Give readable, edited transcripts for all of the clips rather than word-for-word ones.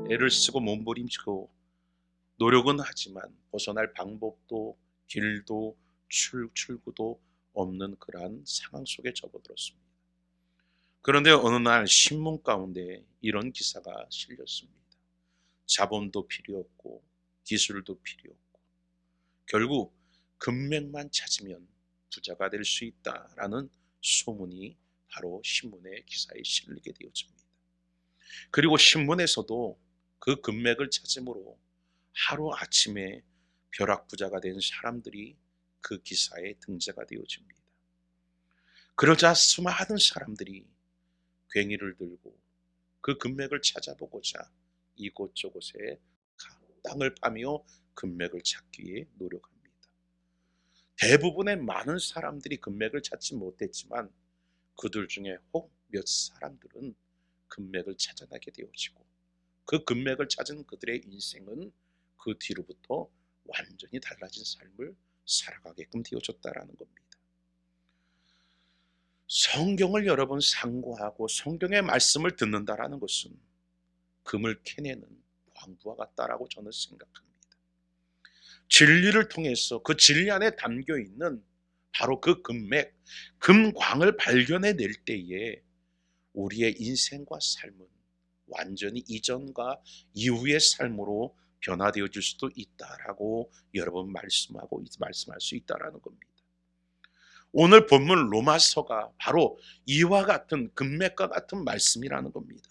애를 쓰고 몸부림치고 노력은 하지만 벗어날 방법도 길도 출구도 없는 그러한 상황 속에 접어들었습니다. 그런데 어느 날 신문 가운데 이런 기사가 실렸습니다. 자본도 필요 없고 기술도 필요 없고 결국 금맥만 찾으면 부자가 될 수 있다라는 소문이 바로 신문의 기사에 실리게 되어집니다. 그리고 신문에서도 그 금맥을 찾음으로 하루아침에 벼락부자가 된 사람들이 그 기사에 등재가 되어집니다. 그러자 수많은 사람들이 괭이를 들고 그 금맥을 찾아보고자 이곳저곳에 땅을 파며 금맥을 찾기 위해 노력합니다. 대부분의 많은 사람들이 금맥을 찾지 못했지만 그들 중에 혹 몇 사람들은 금맥을 찾아나게 되어지고 그 금맥을 찾은 그들의 인생은 그 뒤로부터 완전히 달라진 삶을 살아가게끔 되어졌다라는 겁니다. 성경을 여러분 상고하고 성경의 말씀을 듣는다라는 것은 금을 캐내는 광부와 같다라고 저는 생각합니다. 진리를 통해서 그 진리 안에 담겨 있는 바로 그 금맥, 금광을 발견해낼 때에 우리의 인생과 삶은 완전히 이전과 이후의 삶으로 변화되어질 수도 있다라고 여러분 말씀할 수 있다라는 겁니다. 오늘 본문 로마서가 바로 이와 같은 금맥과 같은 말씀이라는 겁니다.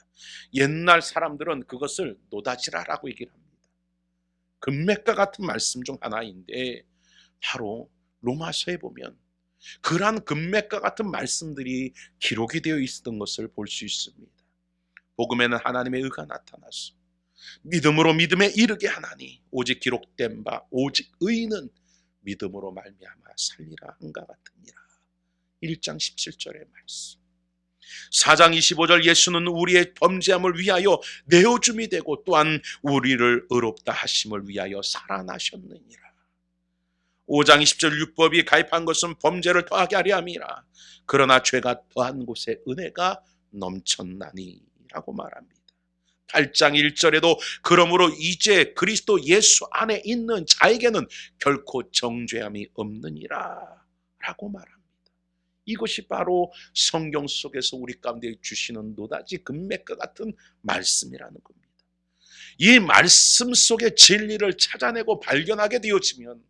옛날 사람들은 그것을 노다지라라고 얘기를 합니다. 금맥과 같은 말씀 중 하나인데 바로 로마서에 보면 그러한 금맥과 같은 말씀들이 기록이 되어 있었던 것을 볼 수 있습니다. 복음에는 하나님의 의가 나타나서 믿음으로 믿음에 이르게 하나니 오직 기록된 바 오직 의인은 믿음으로 말미암아 살리라 한가 같으니라. 1장 17절의 말씀. 4장 25절 예수는 우리의 범죄함을 위하여 내어줌이 되고 또한 우리를 의롭다 하심을 위하여 살아나셨느니라. 5장 20절 율법이 가입한 것은 범죄를 더하게 하려 함이라. 그러나 죄가 더한 곳에 은혜가 넘쳤나니 라고 말합니다. 8장 1절에도 그러므로 이제 그리스도 예수 안에 있는 자에게는 결코 정죄함이 없느니라 라고 말합니다. 이것이 바로 성경 속에서 우리 가운데 주시는 노다지 금맥과 같은 말씀이라는 겁니다. 이 말씀 속의 진리를 찾아내고 발견하게 되어지면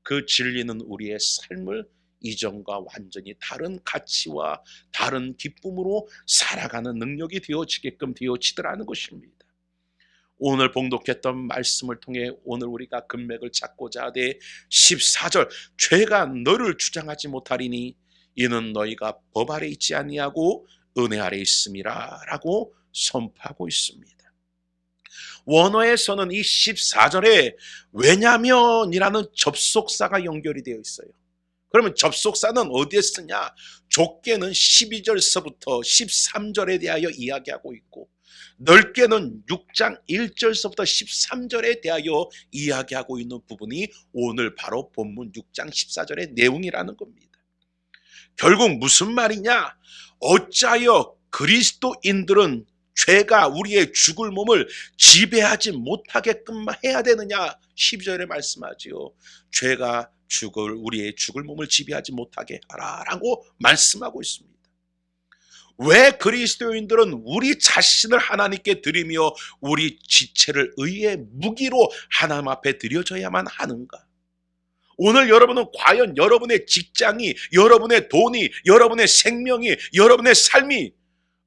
그 진리는 우리의 삶을 이전과 완전히 다른 가치와 다른 기쁨으로 살아가는 능력이 되어지게끔 되어지더라는 것입니다. 오늘 봉독했던 말씀을 통해 오늘 우리가 금맥을 찾고자 하되 14절 죄가 너를 주장하지 못하리니 이는 너희가 법 아래 있지 아니하고 은혜 아래 있음이라 라고 선포하고 있습니다. 원어에서는 이 14절에 왜냐면이라는 접속사가 연결이 되어 있어요. 그러면 접속사는 어디에 쓰냐? 좁게는 12절서부터 13절에 대하여 이야기하고 있고 넓게는 6장 1절서부터 13절에 대하여 이야기하고 있는 부분이 오늘 바로 본문 6장 14절의 내용이라는 겁니다. 결국 무슨 말이냐? 어찌하여 그리스도인들은 죄가 우리의 죽을 몸을 지배하지 못하게끔 해야 되느냐? 12절에 말씀하지요. 죄가 우리의 죽을 몸을 지배하지 못하게 하라라고 말씀하고 있습니다. 왜 그리스도인들은 우리 자신을 하나님께 드리며 우리 지체를 의의 무기로 하나님 앞에 드려져야만 하는가? 오늘 여러분은 과연 여러분의 직장이, 여러분의 돈이, 여러분의 생명이, 여러분의 삶이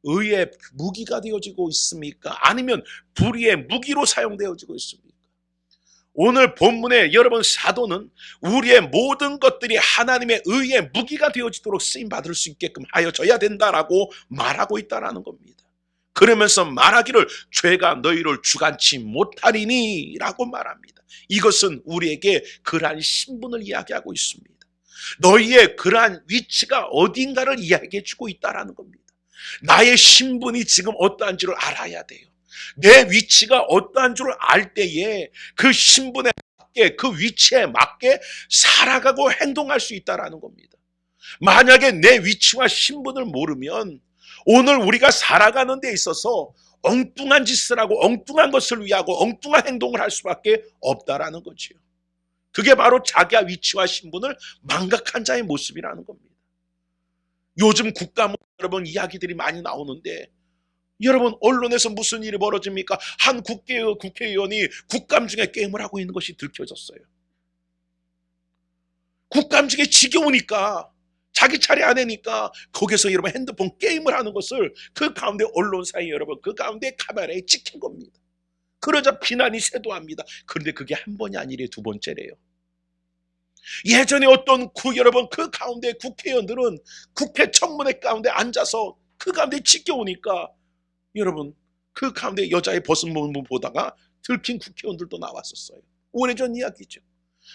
의의 무기가 되어지고 있습니까? 아니면 불의의 무기로 사용되어지고 있습니까? 오늘 본문에 여러분 사도는 우리의 모든 것들이 하나님의 의의 무기가 되어지도록 쓰임받을 수 있게끔 하여져야 된다라고 말하고 있다는 겁니다. 그러면서 말하기를 죄가 너희를 주관치 못하리니 라고 말합니다. 이것은 우리에게 그러한 신분을 이야기하고 있습니다. 너희의 그러한 위치가 어딘가를 이야기해 주고 있다는 겁니다. 나의 신분이 지금 어떠한지를 알아야 돼요. 내 위치가 어떠한 줄 알 때에 그 신분에 맞게 그 위치에 맞게 살아가고 행동할 수 있다는 겁니다. 만약에 내 위치와 신분을 모르면 오늘 우리가 살아가는 데 있어서 엉뚱한 짓을 하고 엉뚱한 것을 위하고 엉뚱한 행동을 할 수밖에 없다라는 거지요. 그게 바로 자기와 위치와 신분을 망각한 자의 모습이라는 겁니다. 요즘 국가 여러분 이야기들이 많이 나오는데, 여러분 언론에서 무슨 일이 벌어집니까? 한 국회의원이 국감 중에 게임을 하고 있는 것이 들켜졌어요. 국감 중에 지겨우니까, 자기 차례 안 되니까 거기서 여러분 핸드폰 게임을 하는 것을 그 가운데 언론사에 여러분 그 가운데 카메라에 찍힌 겁니다. 그러자 비난이 쇄도합니다. 그런데 그게 한 번이 아니래 두 번째래요. 예전에 어떤 여러분 그 가운데 국회의원들은 국회 청문회 가운데 앉아서 그 가운데 지겨우니까 여러분 그 가운데 여자의 벗은 몸을 보다가 들킨 국회의원들도 나왔었어요. 오래전 이야기죠.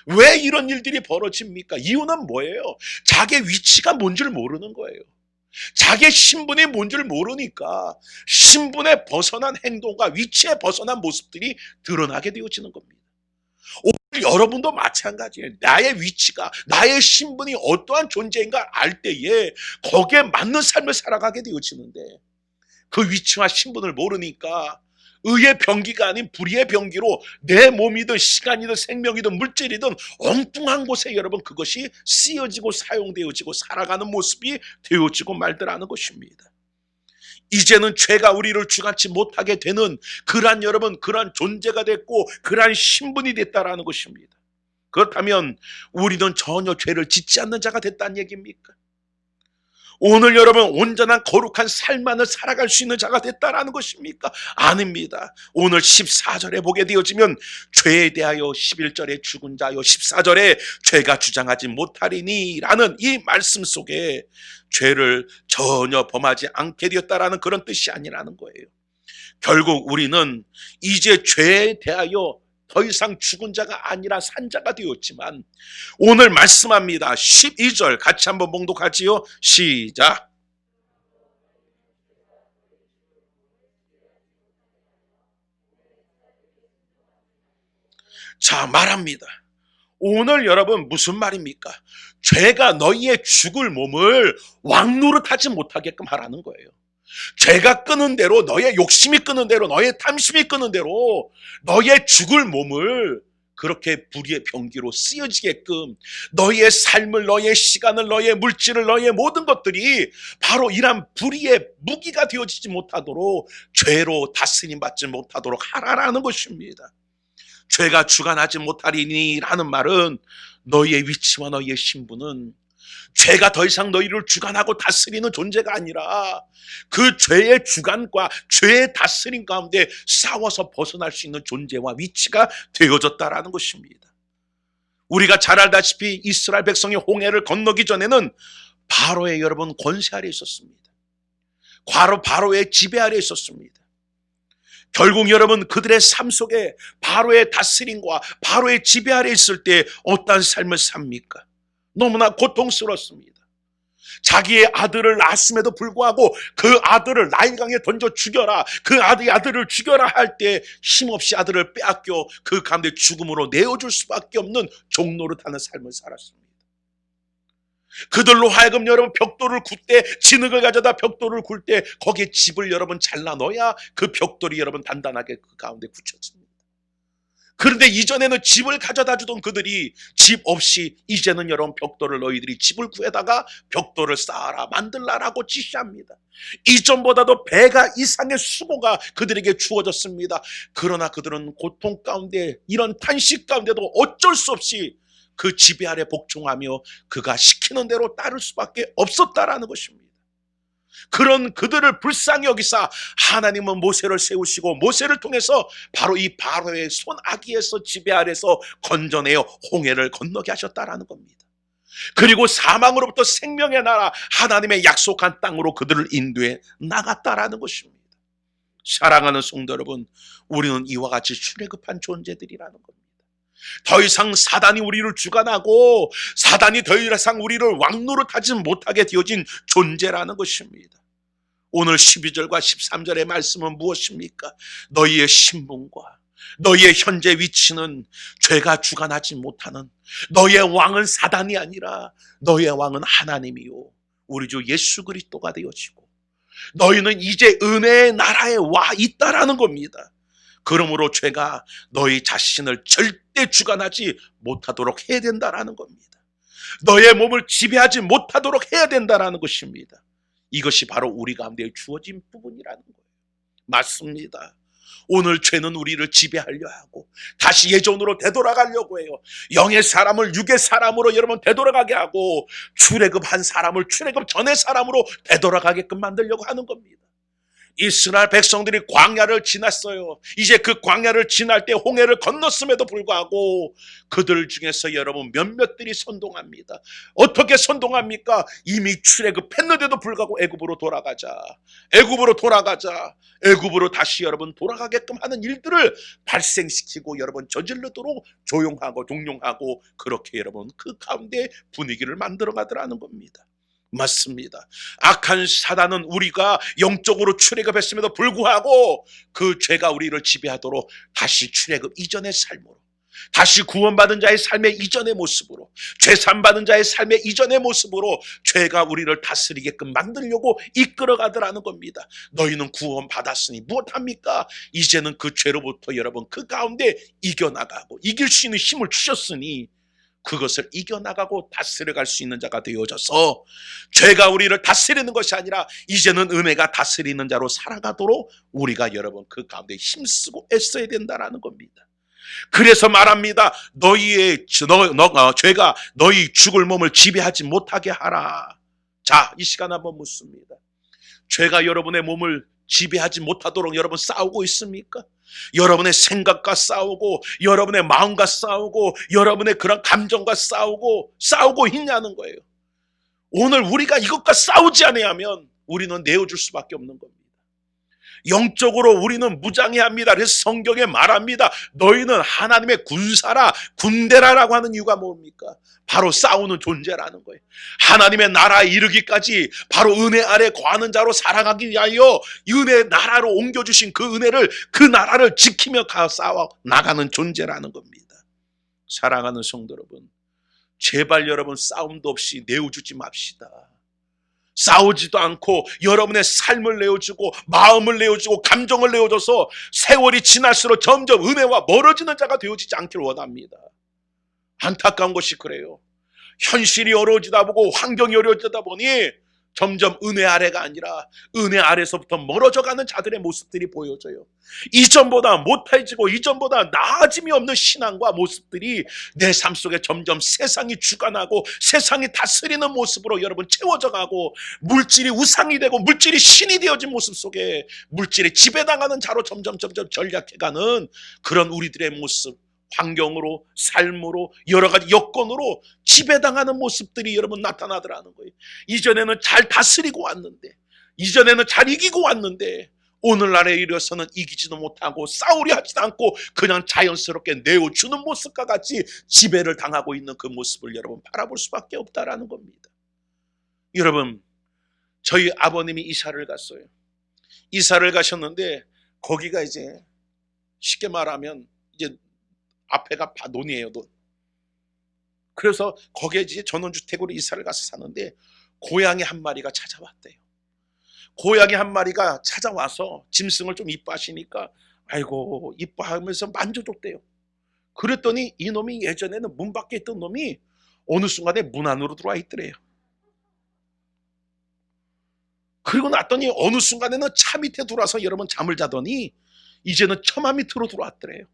왜 이런 일들이 벌어집니까? 이유는 뭐예요? 자기의 위치가 뭔지를 모르는 거예요. 자기의 신분이 뭔지를 모르니까 신분에 벗어난 행동과 위치에 벗어난 모습들이 드러나게 되어지는 겁니다. 오늘 여러분도 마찬가지예요. 나의 위치가, 나의 신분이 어떠한 존재인가 알 때에 거기에 맞는 삶을 살아가게 되어지는데, 그 위치와 신분을 모르니까 의의 병기가 아닌 불의의 병기로 내 몸이든 시간이든 생명이든 물질이든 엉뚱한 곳에 여러분 그것이 쓰여지고 사용되어지고 살아가는 모습이 되어지고 말더라는 것입니다. 이제는 죄가 우리를 주관치 못하게 되는 그러한 여러분 그러한 존재가 됐고 그러한 신분이 됐다라는 것입니다. 그렇다면 우리는 전혀 죄를 짓지 않는 자가 됐다는 얘기입니까? 오늘 여러분 온전한 거룩한 삶만을 살아갈 수 있는 자가 됐다라는 것입니까? 아닙니다. 오늘 14절에 보게 되어지면 죄에 대하여 11절에 죽은 자여 14절에 죄가 주장하지 못하리니 라는 이 말씀 속에 죄를 전혀 범하지 않게 되었다라는 그런 뜻이 아니라는 거예요. 결국 우리는 이제 죄에 대하여 더 이상 죽은 자가 아니라 산 자가 되었지만, 오늘 말씀합니다. 12절 같이 한번 봉독하지요. 시작. 자, 말합니다. 오늘 여러분 무슨 말입니까? 죄가 너희의 죽을 몸을 왕노릇하지 못하게끔 하라는 거예요. 죄가 끄는 대로, 너의 욕심이 끄는 대로, 너의 탐심이 끄는 대로 너의 죽을 몸을 그렇게 불의의 병기로 쓰여지게끔 너의 삶을, 너의 시간을, 너의 물질을, 너의 모든 것들이 바로 이런 불의의 무기가 되어지지 못하도록 죄로 다스림 받지 못하도록 하라라는 것입니다. 죄가 주관하지 못하리니 라는 말은 너희의 위치와 너희의 신분은 죄가 더 이상 너희를 주관하고 다스리는 존재가 아니라 그 죄의 주관과 죄의 다스림 가운데 싸워서 벗어날 수 있는 존재와 위치가 되어졌다라는 것입니다. 우리가 잘 알다시피 이스라엘 백성이 홍해를 건너기 전에는 바로의 여러분 권세 아래 있었습니다. 바로의 지배 아래 있었습니다. 결국 여러분 그들의 삶 속에 바로의 다스림과 바로의 지배 아래 있을 때 어떤 삶을 삽니까? 너무나 고통스럽습니다. 자기의 아들을 낳았음에도 불구하고 그 아들을 나일강에 던져 죽여라, 그 아들을 죽여라 할 때 힘없이 아들을 빼앗겨 그 가운데 죽음으로 내어줄 수밖에 없는 종노릇하는 삶을 살았습니다. 그들로 하여금 여러분 벽돌을 굴 때, 진흙을 가져다 벽돌을 굴 때 거기에 집을 여러분 잘라 넣어야 그 벽돌이 여러분 단단하게 그 가운데 굳혀집니다. 그런데 이전에는 집을 가져다 주던 그들이 집 없이 이제는 여러분 벽돌을 너희들이 집을 구해다가 벽돌을 쌓아라, 만들라라고 지시합니다. 이전보다도 배가 이상의 수고가 그들에게 주어졌습니다. 그러나 그들은 고통 가운데, 이런 탄식 가운데도 어쩔 수 없이 그 지배 아래 복종하며 그가 시키는 대로 따를 수밖에 없었다라는 것입니다. 그런 그들을 불쌍히 여기사 하나님은 모세를 세우시고 모세를 통해서 바로 이 바로의 손아귀에서 지배 아래서 건져내어 홍해를 건너게 하셨다라는 겁니다. 그리고 사망으로부터 생명의 나라 하나님의 약속한 땅으로 그들을 인도해 나갔다라는 것입니다. 사랑하는 성도 여러분, 우리는 이와 같이 출애굽한 존재들이라는 겁니다. 더 이상 사단이 우리를 주관하고 사단이 더 이상 우리를 왕노릇하지 못하게 되어진 존재라는 것입니다. 오늘 12절과 13절의 말씀은 무엇입니까? 너희의 신분과 너희의 현재 위치는 죄가 주관하지 못하는, 너희의 왕은 사단이 아니라 너희의 왕은 하나님이요 우리 주 예수 그리스도가 되어지고, 너희는 이제 은혜의 나라에 와 있다라는 겁니다. 그러므로 죄가 너희 자신을 절대 주관하지 못하도록 해야 된다라는 겁니다. 너의 몸을 지배하지 못하도록 해야 된다라는 것입니다. 이것이 바로 우리 가운데 주어진 부분이라는 거예요. 맞습니다. 오늘 죄는 우리를 지배하려 하고 다시 예전으로 되돌아가려고 해요. 영의 사람을 육의 사람으로 여러분 되돌아가게 하고 출애굽한 사람을 출애굽 전의 사람으로 되돌아가게끔 만들려고 하는 겁니다. 이스라엘 백성들이 광야를 지났어요. 이제 그 광야를 지날 때 홍해를 건넜음에도 불구하고 그들 중에서 여러분 몇몇들이 선동합니다. 어떻게 선동합니까? 이미 출애굽했는데도 불구하고 애굽으로 돌아가자. 애굽으로 돌아가자. 애굽으로 다시 여러분 돌아가게끔 하는 일들을 발생시키고 여러분 저질르도록 조용하고 종용하고 그렇게 여러분 그 가운데 분위기를 만들어 가더라는 겁니다. 맞습니다. 악한 사단은 우리가 영적으로 출애굽했음에도 불구하고 그 죄가 우리를 지배하도록 다시 출애굽 이전의 삶으로, 다시 구원받은 자의 삶의 이전의 모습으로, 죄산받은 자의 삶의 이전의 모습으로 죄가 우리를 다스리게끔 만들려고 이끌어가더라는 겁니다. 너희는 구원받았으니 무엇합니까? 이제는 그 죄로부터 여러분 그 가운데 이겨나가고 이길 수 있는 힘을 주셨으니 그것을 이겨나가고 다스려갈 수 있는 자가 되어져서 죄가 우리를 다스리는 것이 아니라 이제는 은혜가 다스리는 자로 살아가도록 우리가 여러분 그 가운데 힘쓰고 애써야 된다는 겁니다. 그래서 말합니다. 죄가 너희 죽을 몸을 지배하지 못하게 하라. 자, 이 시간 한번 묻습니다. 죄가 여러분의 몸을 지배하지 못하도록 여러분 싸우고 있습니까? 여러분의 생각과 싸우고 여러분의 마음과 싸우고 여러분의 그런 감정과 싸우고 있냐는 거예요. 오늘 우리가 이것과 싸우지 않으면 우리는 내어줄 수밖에 없는 겁니다. 영적으로 우리는 무장해야 합니다. 그래서 성경에 말합니다. 너희는 하나님의 군사라, 군대라라고 하는 이유가 뭡니까? 바로 싸우는 존재라는 거예요. 하나님의 나라에 이르기까지 바로 은혜 아래 거하는 자로 살아가기 위하여 은혜의 나라로 옮겨주신 그 은혜를, 그 나라를 지키며 싸워 나가는 존재라는 겁니다. 사랑하는 성도 여러분, 제발 여러분 싸움도 없이 내어주지 맙시다. 싸우지도 않고 여러분의 삶을 내어주고 마음을 내어주고 감정을 내어줘서 세월이 지날수록 점점 은혜와 멀어지는 자가 되어지지 않기를 원합니다. 안타까운 것이 그래요. 현실이 어려워지다 보고 환경이 어려워지다 보니 점점 은혜 아래가 아니라 은혜 아래서부터 멀어져가는 자들의 모습들이 보여져요. 이전보다 못해지고 이전보다 나아짐이 없는 신앙과 모습들이 내 삶 속에 점점 세상이 주관하고 세상이 다스리는 모습으로 여러분 채워져가고 물질이 우상이 되고 물질이 신이 되어진 모습 속에 물질에 지배당하는 자로 점점 전락해가는 그런 우리들의 모습, 환경으로, 삶으로, 여러 가지 여건으로 지배당하는 모습들이 여러분 나타나더라는 거예요. 이전에는 잘 다스리고 왔는데, 이전에는 잘 이기고 왔는데 오늘날에 이르러서는 이기지도 못하고 싸우려 하지도 않고 그냥 자연스럽게 내어주는 모습과 같이 지배를 당하고 있는 그 모습을 여러분 바라볼 수밖에 없다라는 겁니다. 여러분, 저희 아버님이 이사를 갔어요. 이사를 가셨는데 거기가 이제 쉽게 말하면 이제 앞에가 논이에요, 논. 그래서 거기에 이제 전원주택으로 이사를 가서 사는데 고양이 한 마리가 찾아왔대요. 고양이 한 마리가 찾아와서 짐승을 좀 이뻐하시니까 아이고 이뻐하면서 만져줬대요. 그랬더니 이놈이 예전에는 문 밖에 있던 놈이 어느 순간에 문 안으로 들어와 있더래요. 그리고 났더니 어느 순간에는 차 밑에 들어와서 여러분 잠을 자더니 이제는 처마 밑으로 들어왔더래요.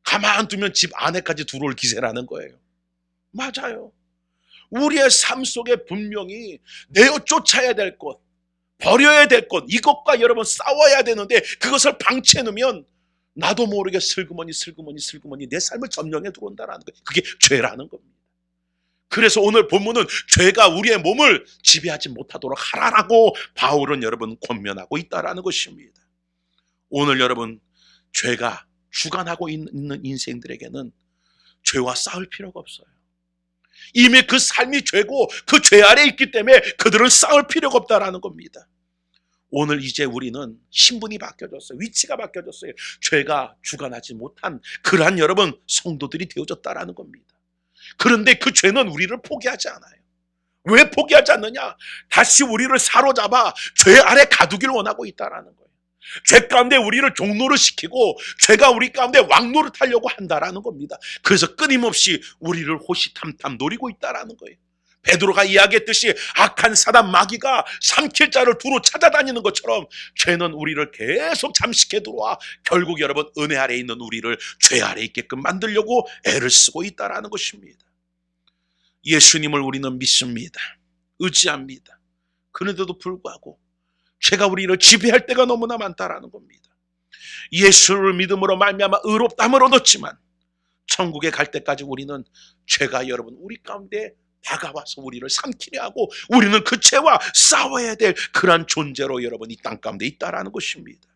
가만 두면 집 안에까지 들어올 기세라는 거예요. 맞아요. 우리의 삶 속에 분명히 내어 쫓아야 될 것, 버려야 될 것, 이것과 여러분 싸워야 되는데 그것을 방치해 놓으면 나도 모르게 슬그머니 내 삶을 점령해 들어온다는 거예요. 그게 죄라는 겁니다. 그래서 오늘 본문은 죄가 우리의 몸을 지배하지 못하도록 하라라고 바울은 여러분 권면하고 있다는 것입니다. 오늘 여러분 죄가 주관하고 있는 인생들에게는 죄와 싸울 필요가 없어요. 이미 그 삶이 죄고 그 죄 아래에 있기 때문에 그들은 싸울 필요가 없다라는 겁니다. 오늘 이제 우리는 신분이 바뀌어졌어요. 위치가 바뀌어졌어요. 죄가 주관하지 못한 그러한 여러분 성도들이 되어졌다라는 겁니다. 그런데 그 죄는 우리를 포기하지 않아요. 왜 포기하지 않느냐? 다시 우리를 사로잡아 죄 아래 가두기를 원하고 있다라는 거예요. 죄 가운데 우리를 종노릇 시키고 죄가 우리 가운데 왕노릇 하려고 한다라는 겁니다. 그래서 끊임없이 우리를 호시탐탐 노리고 있다라는 거예요. 베드로가 이야기했듯이 악한 사단 마귀가 삼킬 자를 두루 찾아다니는 것처럼 죄는 우리를 계속 잠식해 들어와 결국 여러분 은혜 아래에 있는 우리를 죄 아래에 있게끔 만들려고 애를 쓰고 있다라는 것입니다. 예수님을 우리는 믿습니다. 의지합니다. 그런데도 불구하고 죄가 우리를 지배할 때가 너무나 많다라는 겁니다. 예수를 믿음으로 말미암아 의롭다함을 얻었지만 천국에 갈 때까지 우리는 죄가 여러분 우리 가운데 다가와서 우리를 삼키려 하고 우리는 그 죄와 싸워야 될 그러한 존재로 여러분 이 땅 가운데 있다라는 것입니다.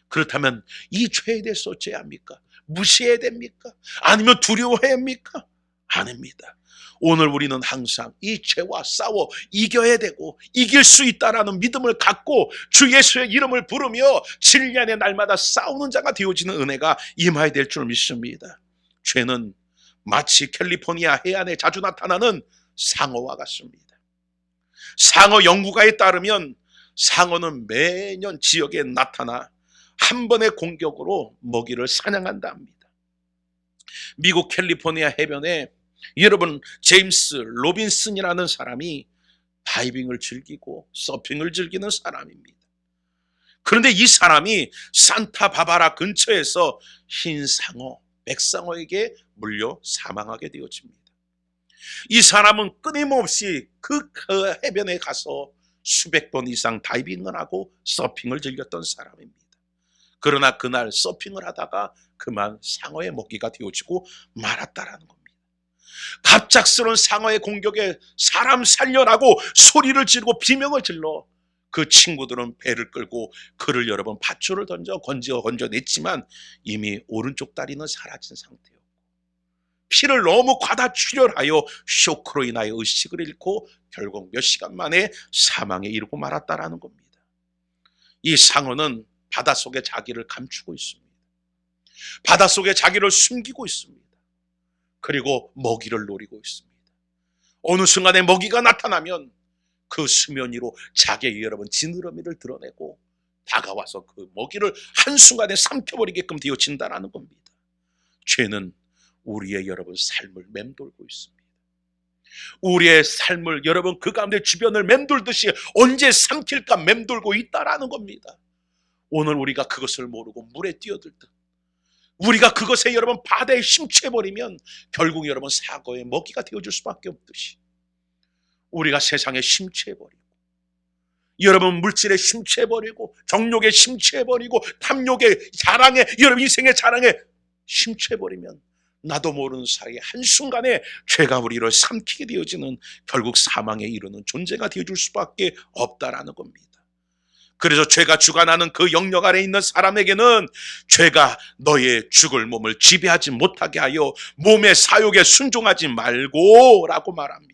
그렇다면 이 죄에 대해서 어찌해야 합니까? 무시해야 됩니까? 아니면 두려워해야 합니까? 아닙니다. 오늘 우리는 항상 이 죄와 싸워 이겨야 되고 이길 수 있다라는 믿음을 갖고 주 예수의 이름을 부르며 진리안에 날마다 싸우는 자가 되어지는 은혜가 임하야 될 줄 믿습니다. 죄는 마치 캘리포니아 해안에 자주 나타나는 상어와 같습니다. 상어 연구가에 따르면 상어는 매년 지역에 나타나 한 번의 공격으로 먹이를 사냥한다 합니다. 미국 캘리포니아 해변에 여러분 제임스 로빈슨이라는 사람이 다이빙을 즐기고 서핑을 즐기는 사람입니다. 그런데 이 사람이 산타바바라 근처에서 흰 상어, 백상어에게 물려 사망하게 되어집니다. 이 사람은 끊임없이 그 해변에 가서 수백 번 이상 다이빙을 하고 서핑을 즐겼던 사람입니다. 그러나 그날 서핑을 하다가 그만 상어의 먹이가 되어지고 말았다라는 겁니다. 갑작스러운 상어의 공격에 사람 살려라고 소리를 지르고 비명을 질러 그 친구들은 배를 끌고 그를 여러 번 밧줄을 던져 건져냈지만 이미 오른쪽 다리는 사라진 상태였고 피를 너무 과다 출혈하여 쇼크로 인하여 의식을 잃고 결국 몇 시간 만에 사망에 이르고 말았다라는 겁니다. 이 상어는 바닷속에 자기를 감추고 있습니다. 바닷속에 자기를 숨기고 있습니다. 그리고 먹이를 노리고 있습니다. 어느 순간에 먹이가 나타나면 그 수면 위로 자기의 여러분 지느러미를 드러내고 다가와서 그 먹이를 한순간에 삼켜버리게끔 되어진다는 겁니다. 죄는 우리의 여러분 삶을 맴돌고 있습니다. 우리의 삶을 여러분 그 가운데 주변을 맴돌듯이 언제 삼킬까 맴돌고 있다라는 겁니다. 오늘 우리가 그것을 모르고 물에 뛰어들듯 우리가 그것에 여러분 바다에 심취해버리면 결국 여러분 사고의 먹이가 되어줄 수밖에 없듯이 우리가 세상에 심취해버리고 여러분 물질에 심취해버리고 정욕에 심취해버리고 탐욕에 자랑에 여러분 인생의 자랑에 심취해버리면 나도 모르는 사이에 한순간에 죄가 우리를 삼키게 되어지는 결국 사망에 이르는 존재가 되어줄 수밖에 없다라는 겁니다. 그래서 죄가 주관하는 그 영역 아래 있는 사람에게는 죄가 너의 죽을 몸을 지배하지 못하게 하여 몸의 사욕에 순종하지 말고 라고 말합니다.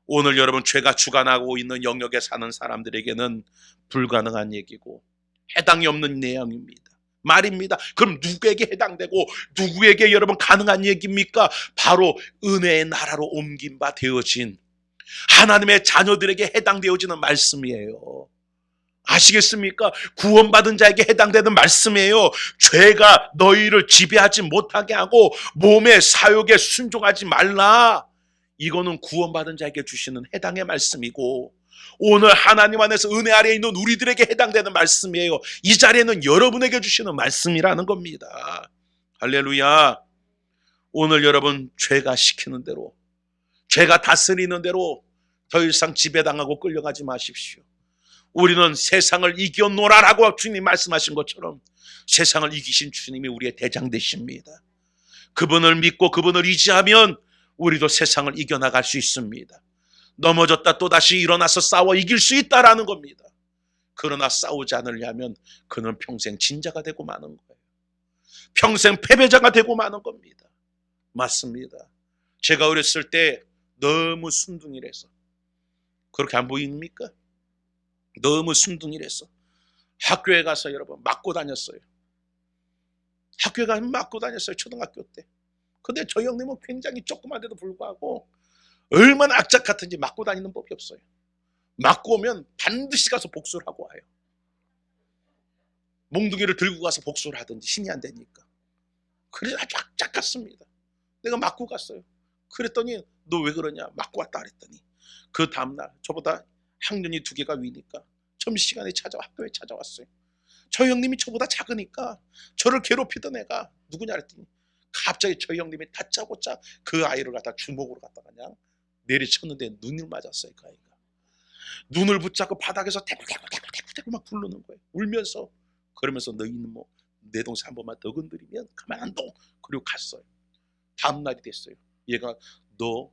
오늘 여러분 죄가 주관하고 있는 영역에 사는 사람들에게는 불가능한 얘기고 해당이 없는 내용입니다. 말입니다. 그럼 누구에게 해당되고 누구에게 여러분 가능한 얘기입니까? 바로 은혜의 나라로 옮긴 바 되어진 하나님의 자녀들에게 해당되어지는 말씀이에요. 아시겠습니까? 구원받은 자에게 해당되는 말씀이에요. 죄가 너희를 지배하지 못하게 하고 몸의 사욕에 순종하지 말라. 이거는 구원받은 자에게 주시는 해당의 말씀이고 오늘 하나님 안에서 은혜 아래에 있는 우리들에게 해당되는 말씀이에요. 이 자리에는 여러분에게 주시는 말씀이라는 겁니다. 할렐루야. 오늘 여러분 죄가 시키는 대로 죄가 다스리는 대로 더 이상 지배당하고 끌려가지 마십시오. 우리는 세상을 이겨노라라고 주님 말씀하신 것처럼 세상을 이기신 주님이 우리의 대장 되십니다. 그분을 믿고 그분을 의지하면 우리도 세상을 이겨나갈 수 있습니다. 넘어졌다 또다시 일어나서 싸워 이길 수 있다라는 겁니다. 그러나 싸우지 않으려면 그는 평생 진자가 되고 마는 거예요. 평생 패배자가 되고 마는 겁니다. 맞습니다. 제가 어렸을 때 너무 순둥이라서 그렇게 안 보입니까? 너무 순둥이라서 학교에 가서 여러분 맞고 다녔어요. 학교에 가면 맞고 다녔어요. 초등학교 때. 근데 저희 형님은 굉장히 조그만데도 불구하고 얼마나 악착 같은지 맞고 다니는 법이 없어요. 맞고 오면 반드시 가서 복수를 하고 와요. 몽둥이를 들고 가서 복수를 하든지 힘이 안 되니까. 그래서 아주 악착 같습니다. 내가 맞고 갔어요. 그랬더니 너 왜 그러냐, 맞고 왔다 그랬더니 그 다음날 저보다 학년이 2개가 위니까 점심시간에 학교에 찾아왔어요. 저 형님이 저보다 작으니까 저를 괴롭히던 애가 누구냐 그랬더니 갑자기 저 형님이 다짜고짜 그 아이를 갖다 주먹으로 갖다 그냥 내리쳤는데 눈을 맞았어요. 그 아이가 눈을 붙잡고 바닥에서 대굴대굴 막 굴르는 거예요. 울면서. 그러면서 너희는 뭐 내 동생 한 번만 더 건드리면 가만 안 둬. 그리고 갔어요. 다음 날이 됐어요. 얘가 너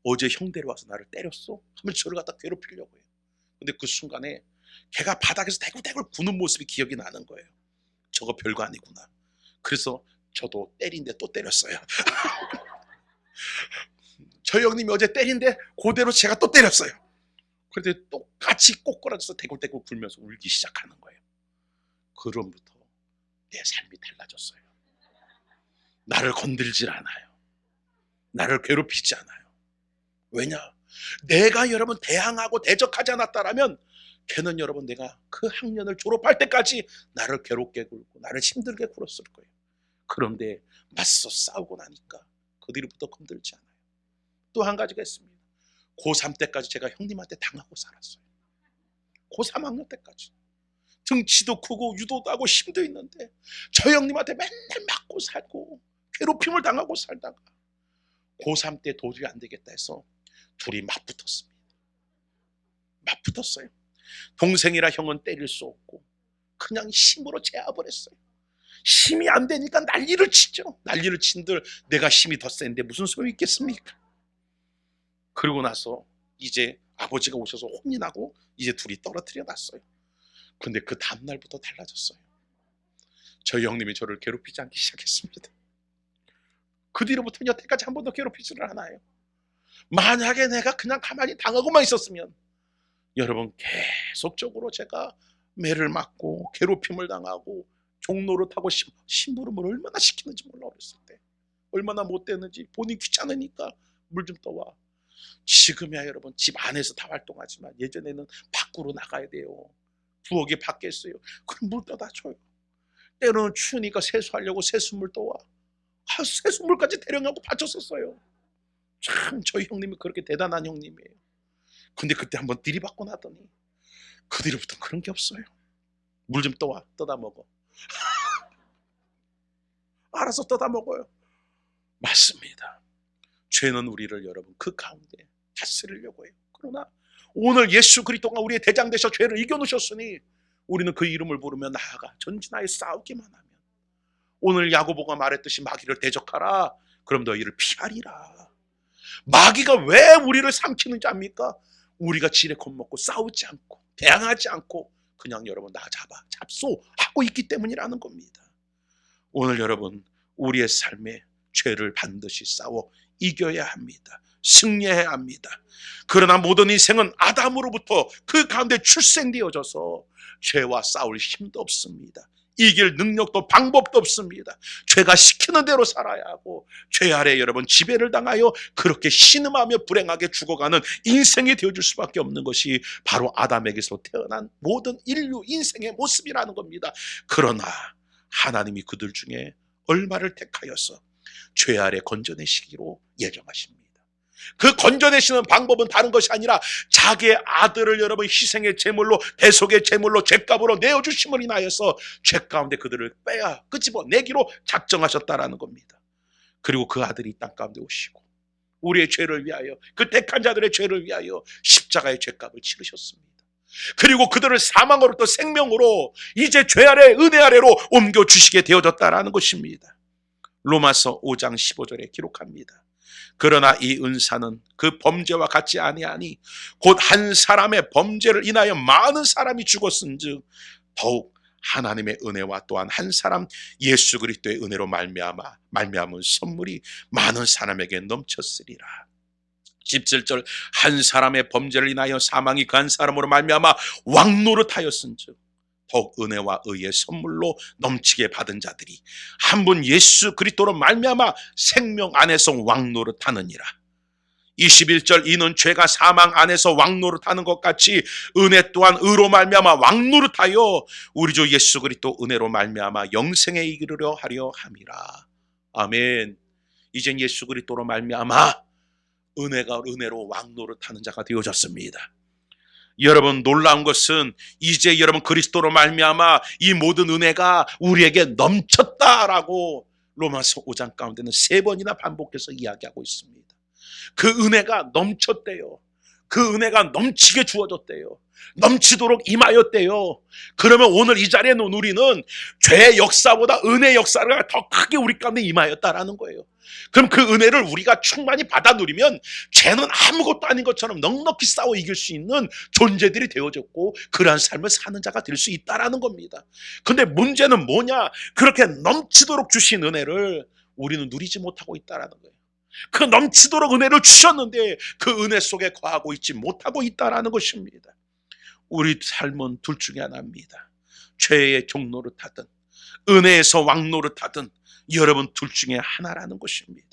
어제 형 데려와서 나를 때렸어? 하면 저를 갖다 괴롭히려고 해요. 근데 그 순간에 걔가 바닥에서 대굴대굴 구는 모습이 기억이 나는 거예요. 저거 별거 아니구나. 그래서 저도 때린데 또 때렸어요. 저 형님이 어제 때린데 그대로 제가 또 때렸어요. 그런데 똑같이 꼬꾸라져서 대굴대굴 굴면서 울기 시작하는 거예요. 그럼부터 내 삶이 달라졌어요. 나를 건들질 않아요. 나를 괴롭히지 않아요. 왜냐? 내가 여러분 대항하고 대적하지 않았다라면 걔는 여러분 내가 그 학년을 졸업할 때까지 나를 괴롭게 굴고 나를 힘들게 굴었을 거예요. 그런데 맞서 싸우고 나니까 그 뒤로부터 건들지 않아요. 또 한 가지가 있습니다. 고3 때까지 제가 형님한테 당하고 살았어요. 고3 학년 때까지. 등치도 크고 유도도 하고 힘도 있는데 저 형님한테 맨날 맞고 살고 괴롭힘을 당하고 살다가 고3 때 도저히 안 되겠다 해서 둘이 맞붙었습니다. 맞붙었어요. 동생이라 형은 때릴 수 없고 그냥 힘으로 제압을 했어요. 힘이 안 되니까 난리를 치죠. 난리를 친들 내가 힘이 더 센데 무슨 소용이 있겠습니까? 그러고 나서 이제 아버지가 오셔서 혼이 나고 이제 둘이 떨어뜨려 놨어요. 근데 그 다음날부터 달라졌어요. 저희 형님이 저를 괴롭히지 않기 시작했습니다. 그 뒤로부터 여태까지 한 번도 괴롭히지를 않아요. 만약에 내가 그냥 가만히 당하고만 있었으면 여러분 계속적으로 제가 매를 맞고 괴롭힘을 당하고 종노릇하고 심부름을 얼마나 시키는지 몰라. 어렸을 때 얼마나 못되는지 본인 귀찮으니까 물 좀 떠와. 지금이야 여러분 집 안에서 다 활동하지만 예전에는 밖으로 나가야 돼요. 부엌에 밖에 있어요. 그럼 물 떠다 줘요. 때로는 추우니까 세수하려고 세수물 떠와. 세수물까지 대령하고 바쳤었어요. 참 저희 형님이 그렇게 대단한 형님이에요. 근데 그때 한번 들이받고 나더니 그 뒤로부터 그런 게 없어요. 물 좀 떠와. 떠다 먹어. 알아서 떠다 먹어요. 맞습니다. 죄는 우리를 여러분 그 가운데 다스리려고 해요. 그러나 오늘 예수 그리스도가 우리의 대장 되셔 죄를 이겨놓으셨으니 우리는 그 이름을 부르며 나아가 전진하여 싸우기만 하면 오늘 야고보가 말했듯이 마귀를 대적하라. 그럼 너희를 피하리라. 마귀가 왜 우리를 삼키는지 압니까? 우리가 지레 겁먹고 싸우지 않고 대항하지 않고 그냥 여러분 나 잡소 하고 있기 때문이라는 겁니다. 오늘 여러분 우리의 삶에 죄를 반드시 싸워 이겨야 합니다. 승리해야 합니다. 그러나 모든 인생은 아담으로부터 그 가운데 출생되어져서 죄와 싸울 힘도 없습니다. 이길 능력도 방법도 없습니다. 죄가 시키는 대로 살아야 하고 죄 아래 여러분 지배를 당하여 그렇게 신음하며 불행하게 죽어가는 인생이 되어줄 수밖에 없는 것이 바로 아담에게서 태어난 모든 인류 인생의 모습이라는 겁니다. 그러나 하나님이 그들 중에 얼마를 택하여서 죄 아래 건져내시기로 예정하십니다. 그 건져내시는 방법은 다른 것이 아니라 자기의 아들을 여러분 희생의 제물로 대속의 제물로 죄값으로 내어주심을 인하여서 죄 가운데 그들을 끄집어내기로 작정하셨다라는 겁니다. 그리고 그 아들이 땅 가운데 오시고 우리의 죄를 위하여 그 택한 자들의 죄를 위하여 십자가의 죄값을 치르셨습니다. 그리고 그들을 사망으로부터 생명으로 이제 죄 아래 은혜 아래로 옮겨주시게 되어졌다라는 것입니다. 로마서 5장 15절에 기록합니다. 그러나 이 은사는 그 범죄와 같지 아니하니 곧 한 사람의 범죄를 인하여 많은 사람이 죽었은즉 더욱 하나님의 은혜와 또한 한 사람 예수 그리스도의 은혜로 말미암은 선물이 많은 사람에게 넘쳤으리라. 17절 한 사람의 범죄를 인하여 사망이 그 한 사람으로 말미암아 왕노릇하였은즉 더욱 은혜와 의의 선물로 넘치게 받은 자들이 한 분 예수 그리스도로 말미암아 생명 안에서 왕노릇하느니라. 21절 이는 죄가 사망 안에서 왕노릇하는 것 같이 은혜 또한 의로 말미암아 왕노릇하여 우리 주 예수 그리스도 은혜로 말미암아 영생에 이르려 하려 함이라. 아멘. 이젠 예수 그리스도로 말미암아 은혜로 왕노릇하는 자가 되어졌습니다. 여러분, 놀라운 것은 이제 여러분 그리스도로 말미암아 이 모든 은혜가 우리에게 넘쳤다라고 로마서 5장 가운데는 3번이나 반복해서 이야기하고 있습니다. 그 은혜가 넘쳤대요. 그 은혜가 넘치게 주어졌대요. 넘치도록 임하였대요. 그러면 오늘 이 자리에 놓은 우리는 죄의 역사보다 은혜의 역사가 더 크게 우리 가운데 임하였다라는 거예요. 그럼 그 은혜를 우리가 충만히 받아 누리면 죄는 아무것도 아닌 것처럼 넉넉히 싸워 이길 수 있는 존재들이 되어졌고 그러한 삶을 사는 자가 될 수 있다라는 겁니다. 근데 문제는 뭐냐? 그렇게 넘치도록 주신 은혜를 우리는 누리지 못하고 있다라는 거예요. 그 넘치도록 은혜를 주셨는데 그 은혜 속에 거하고 있지 못하고 있다라는 것입니다. 우리 삶은 둘 중에 하나입니다. 죄의 종노릇 하든 은혜에서 왕노릇 하든 여러분 둘 중에 하나라는 것입니다.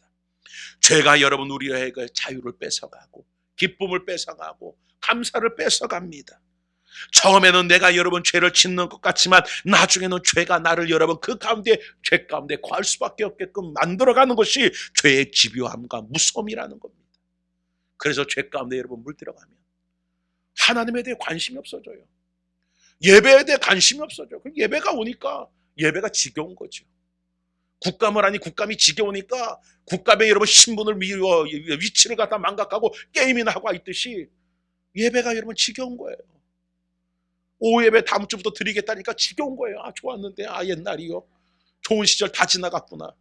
죄가 여러분 우리에게 자유를 뺏어가고 기쁨을 뺏어가고 감사를 뺏어갑니다. 처음에는 내가 여러분 죄를 짓는 것 같지만 나중에는 죄가 나를 여러분 그 가운데 죄 가운데 거할 수밖에 없게끔 만들어가는 것이 죄의 집요함과 무서움이라는 겁니다. 그래서 죄 가운데 여러분 물들어가면 하나님에 대해 관심이 없어져요. 예배에 대해 관심이 없어져요. 그럼 예배가 오니까 예배가 지겨운 거죠. 국감을 하니 국감이 지겨우니까 국감에 여러분 신분을 위치를 갖다 망각하고 게임이나 하고 있듯이 예배가 여러분 지겨운 거예요. 오후 예배 다음 주부터 드리겠다니까 지겨운 거예요. 아, 좋았는데, 아, 옛날이요. 좋은 시절 다 지나갔구나.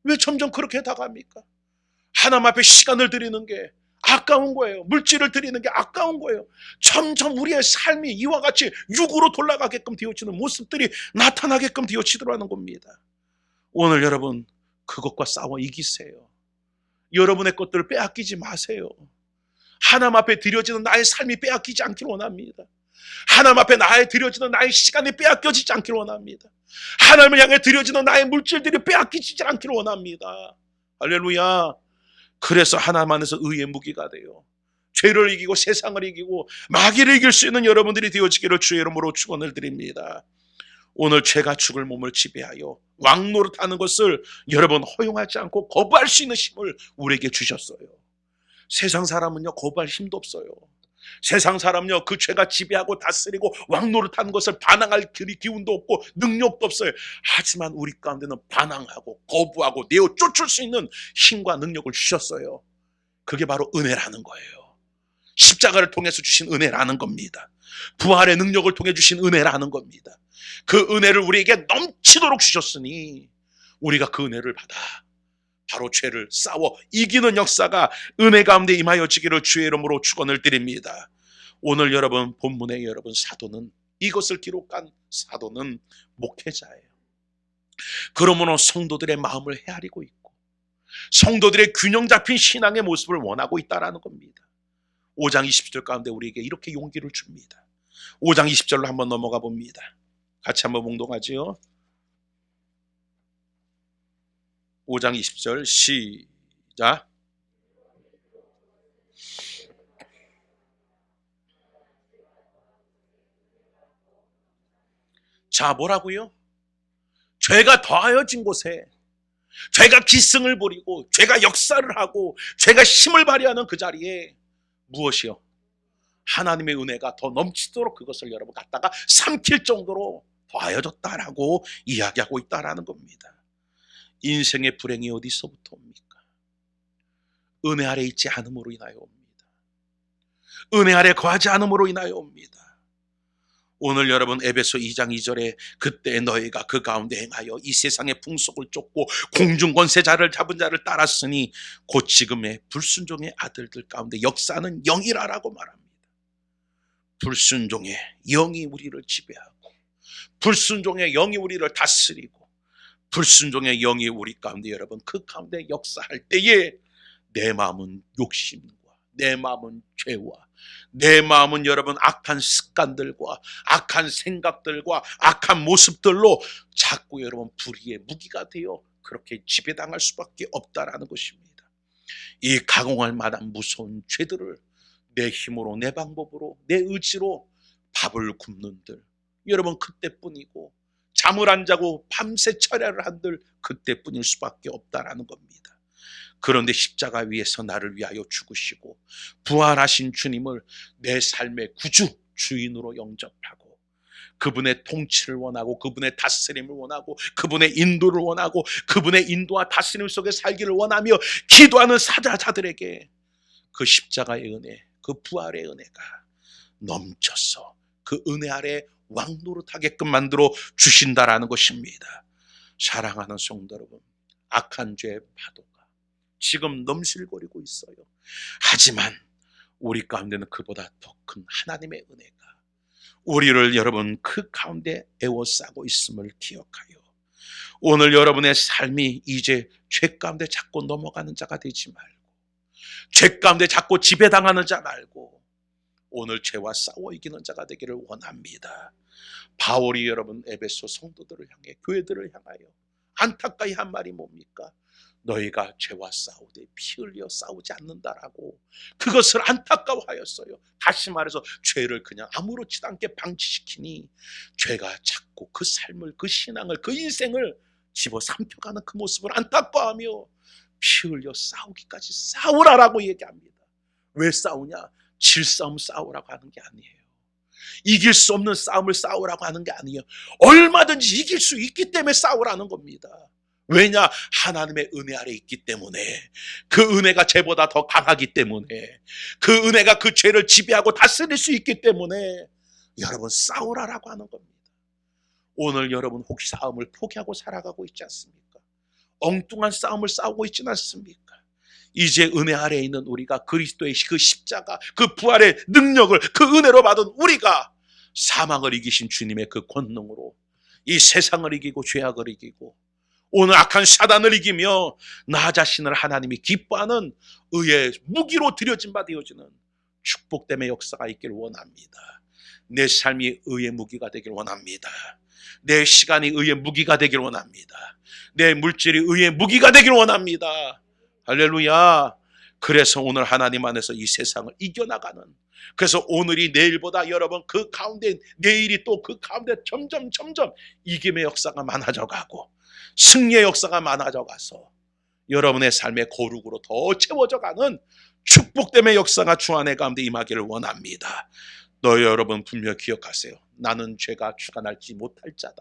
왜 점점 그렇게 다갑니까? 하나님 앞에 시간을 드리는 게 아까운 거예요. 물질을 드리는 게 아까운 거예요. 점점 우리의 삶이 이와 같이 육으로 돌아가게끔 되어지는 모습들이 나타나게끔 되어지더라는 겁니다. 오늘 여러분 그것과 싸워 이기세요. 여러분의 것들을 빼앗기지 마세요. 하나님 앞에 드려지는 나의 삶이 빼앗기지 않기를 원합니다. 하나님 앞에 나의 드려지는 나의 시간이 빼앗겨지지 않기를 원합니다. 하나님을 향해 드려지는 나의 물질들이 빼앗기지 않기를 원합니다. 할렐루야. 그래서 하나님 안에서 의의 무기가 돼요. 죄를 이기고 세상을 이기고 마귀를 이길 수 있는 여러분들이 되어지기를 주의 이름으로 축원을 드립니다. 오늘 죄가 죽을 몸을 지배하여 왕노릇하는 것을 여러분 허용하지 않고 거부할 수 있는 힘을 우리에게 주셨어요. 세상 사람은요 거부할 힘도 없어요. 세상 사람은요 그 죄가 지배하고 다스리고 왕노릇하는 것을 반항할 기운도 없고 능력도 없어요. 하지만 우리 가운데는 반항하고 거부하고 내어 쫓을 수 있는 힘과 능력을 주셨어요. 그게 바로 은혜라는 거예요. 십자가를 통해서 주신 은혜라는 겁니다. 부활의 능력을 통해 주신 은혜라는 겁니다. 그 은혜를 우리에게 넘치도록 주셨으니 우리가 그 은혜를 받아 바로 죄를 싸워 이기는 역사가 은혜 가운데 임하여지기를 주의 이름으로 축원을 드립니다. 오늘 여러분 본문의 여러분 사도는 이것을 기록한 사도는 목회자예요. 그러므로 성도들의 마음을 헤아리고 있고 성도들의 균형 잡힌 신앙의 모습을 원하고 있다라는 겁니다. 5장 20절 가운데 우리에게 이렇게 용기를 줍니다. 5장 20절로 한번 넘어가 봅니다. 같이 한번 봉독하지요. 5장 20절 시작. 자, 뭐라고요? 죄가 더하여진 곳에 죄가 기승을 부리고 죄가 역사를 하고 죄가 힘을 발휘하는 그 자리에 무엇이요? 하나님의 은혜가 더 넘치도록 그것을 여러분 갖다가 삼킬 정도로 더하여졌다라고 이야기하고 있다라는 겁니다. 인생의 불행이 어디서부터 옵니까? 은혜 아래 있지 않음으로 인하여 옵니다. 은혜 아래 거하지 않음으로 인하여 옵니다. 오늘 여러분 에베소 2장 2절에 그때 너희가 그 가운데 행하여 이 세상의 풍속을 쫓고 공중 권세자를 잡은 자를 따랐으니 곧 지금의 불순종의 아들들 가운데 역사는 영이라라고 말합니다. 불순종의 영이 우리를 지배하고 불순종의 영이 우리를 다스리고 불순종의 영이 우리 가운데 여러분 그 가운데 역사할 때에 내 마음은 욕심과 내 마음은 죄와 내 마음은 여러분 악한 습관들과 악한 생각들과 악한 모습들로 자꾸 여러분 불의의 무기가 되어 그렇게 지배당할 수밖에 없다라는 것입니다. 이 가공할 만한 무서운 죄들을 내 힘으로, 내 방법으로, 내 의지로 밥을 굶는들, 여러분 그때뿐이고, 잠을 안 자고 밤새 철야를 한들 그때뿐일 수밖에 없다라는 겁니다. 그런데 십자가 위에서 나를 위하여 죽으시고 부활하신 주님을 내 삶의 구주, 주인으로 영접하고 그분의 통치를 원하고 그분의 다스림을 원하고 그분의 인도를 원하고 그분의 인도와 다스림 속에 살기를 원하며 기도하는 사자들에게 그 십자가의 은혜, 그 부활의 은혜가 넘쳐서 그 은혜 아래 왕노릇하게끔 만들어 주신다라는 것입니다. 사랑하는 성도 여러분, 악한 죄의 파도가 지금 넘실거리고 있어요. 하지만 우리 가운데는 그보다 더 큰 하나님의 은혜가 우리를 여러분 그 가운데 에워싸고 있음을 기억하여 오늘 여러분의 삶이 이제 죄 가운데 자꾸 넘어가는 자가 되지 말고, 죄 가운데 자꾸 지배당하는 자 말고 오늘 죄와 싸워 이기는 자가 되기를 원합니다. 바울이 여러분 에베소 성도들을 향해, 교회들을 향하여 안타까이 한 말이 뭡니까? 너희가 죄와 싸우되 피 흘려 싸우지 않는다라고 그것을 안타까워하였어요. 다시 말해서 죄를 그냥 아무렇지도 않게 방치시키니 죄가 자꾸 그 삶을, 그 신앙을, 그 인생을 집어삼켜가는 그 모습을 안타까워하며 피 흘려 싸우기까지 싸우라라고 얘기합니다. 왜 싸우냐? 질싸움 싸우라고 하는 게 아니에요. 이길 수 없는 싸움을 싸우라고 하는 게 아니에요. 얼마든지 이길 수 있기 때문에 싸우라는 겁니다. 왜냐? 하나님의 은혜 아래 있기 때문에, 그 은혜가 죄보다 더 강하기 때문에, 그 은혜가 그 죄를 지배하고 다스릴 수 있기 때문에 여러분 싸우라라고 하는 겁니다. 오늘 여러분 혹시 싸움을 포기하고 살아가고 있지 않습니까? 엉뚱한 싸움을 싸우고 있지는 않습니까? 이제 은혜 아래에 있는 우리가 그리스도의 그 십자가, 그 부활의 능력을, 그 은혜로 받은 우리가 사망을 이기신 주님의 그 권능으로 이 세상을 이기고 죄악을 이기고 오늘 악한 사단을 이기며 나 자신을 하나님이 기뻐하는 의의 무기로 들여진 바 되어지는 축복됨의 역사가 있기를 원합니다. 내 삶이 의의 무기가 되기를 원합니다. 내 시간이 의의 무기가 되기를 원합니다. 내 물질이 의의 무기가 되기를 원합니다. 할렐루야. 그래서 오늘 하나님 안에서 이 세상을 이겨나가는, 그래서 오늘이 내일보다 여러분 그 가운데 내일이 또 그 가운데 점점 이김의 역사가 많아져 가고 승리의 역사가 많아져 가서 여러분의 삶의 거룩으로 더 채워져 가는 축복됨의 역사가 주 안에 가운데 임하기를 원합니다. 너희 여러분 분명 기억하세요. 나는 죄가 주관할지 못할 자다.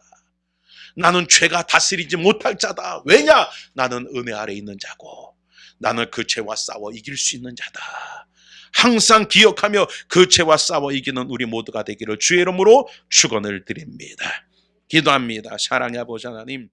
나는 죄가 다스리지 못할 자다. 왜냐? 나는 은혜 아래 있는 자고 나는 그 죄와 싸워 이길 수 있는 자다. 항상 기억하며 그 죄와 싸워 이기는 우리 모두가 되기를 주의 이름으로 축원을 드립니다. 기도합니다. 사랑의 아버지 하나님,